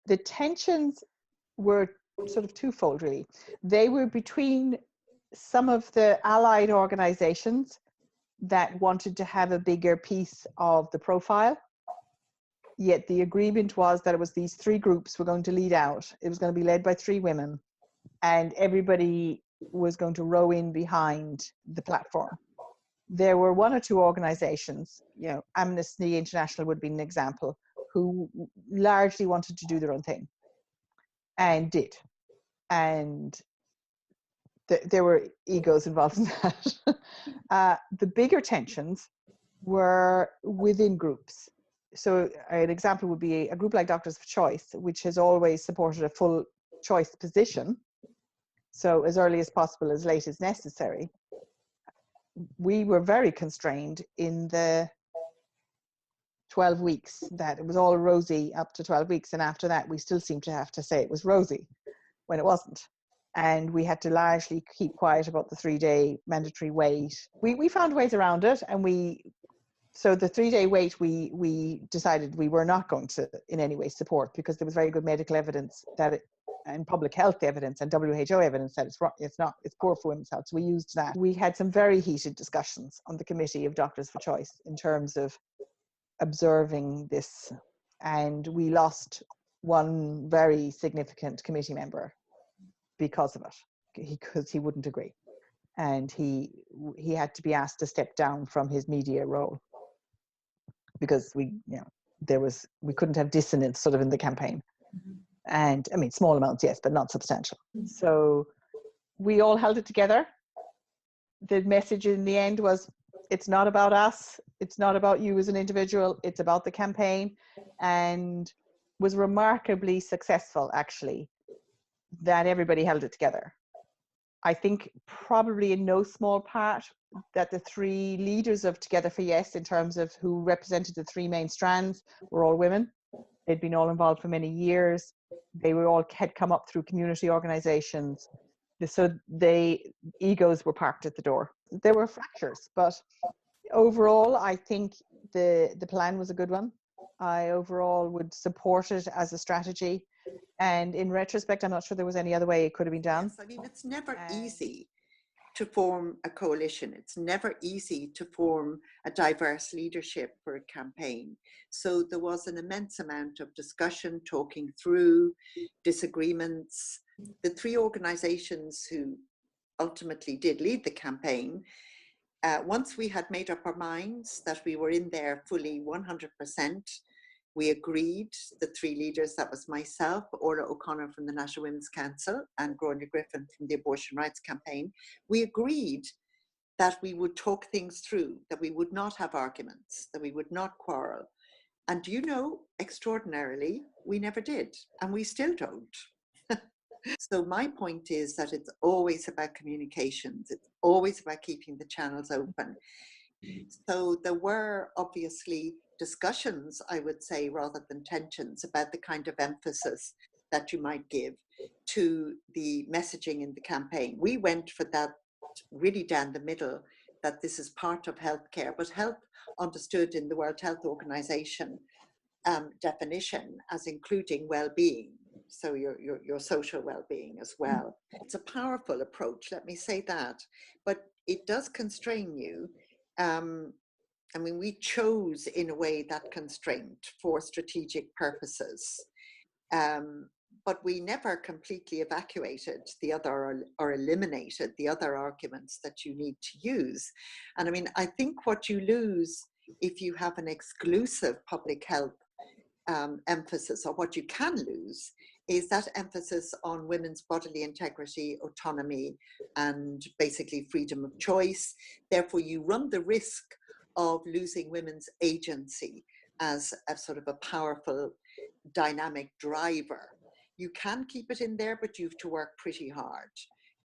The tensions were sort of twofold, really. They were between some of the allied organizations that wanted to have a bigger piece of the profile. Yet the agreement was that it was these three groups were going to lead out. It was going to be led by three women, and everybody was going to row in behind the platform. There were one or two organizations, you know, Amnesty International would be an example, who largely wanted to do their own thing, and did. And there were egos involved in that. The bigger tensions were within groups. So an example would be a group like Doctors for Choice, which has always supported a full choice position. So as early as possible, as late as necessary. We were very constrained in the 12 weeks that it was all rosy up to 12 weeks. And after that, we still seemed to have to say it was rosy when it wasn't. And we had to largely keep quiet about the 3-day mandatory wait. We found ways around it, and so the 3-day wait, we decided we were not going to in any way support, because there was very good medical evidence and public health evidence and WHO evidence that it's poor for women's health. So we used that. We had some very heated discussions on the committee of Doctors for Choice in terms of observing this, and we lost one very significant committee member because of it, because he wouldn't agree, and he had to be asked to step down from his media role because we couldn't have dissonance sort of in the campaign. And I mean, small amounts, yes, but not substantial. So we all held it together. The message in the end was, it's not about us, it's not about you as an individual, it's about the campaign, and was remarkably successful, actually, that everybody held it together. I think probably in no small part that the three leaders of Together for Yes, in terms of who represented the three main strands, were all women. They'd been all involved for many years. They had come up through community organizations. So egos were parked at the door. There were fractures, but overall, I think the plan was a good one. I overall would support it as a strategy. And in retrospect, I'm not sure there was any other way it could have been done. Yes, I mean, it's never easy to form a coalition. It's never easy to form a diverse leadership for a campaign. So there was an immense amount of discussion, talking through disagreements. The three organizations who ultimately did lead the campaign, once we had made up our minds that we were in there fully 100%, we agreed, the three leaders, that was myself, Orla O'Connor from the National Women's Council, and Gráinne Griffin from the Abortion Rights Campaign. We agreed that we would talk things through, that we would not have arguments, that we would not quarrel. And you know, extraordinarily, we never did, and we still don't. So my point is that it's always about communications. It's always about keeping the channels open. So there were obviously discussions, I would say, rather than tensions, about the kind of emphasis that you might give to the messaging in the campaign. We went for that really down the middle, that this is part of healthcare, but health understood in the World Health Organization definition as including well-being. So your social well-being as well. It's a powerful approach, let me say that, but it does constrain you. I mean, we chose in a way that constraint for strategic purposes, but we never completely evacuated the other or eliminated the other arguments that you need to use. And I mean, I think what you lose if you have an exclusive public health emphasis, or what you can lose, is that emphasis on women's bodily integrity, autonomy, and basically freedom of choice. Therefore, you run the risk of losing women's agency as a sort of a powerful dynamic driver. You can keep it in there, but you have to work pretty hard.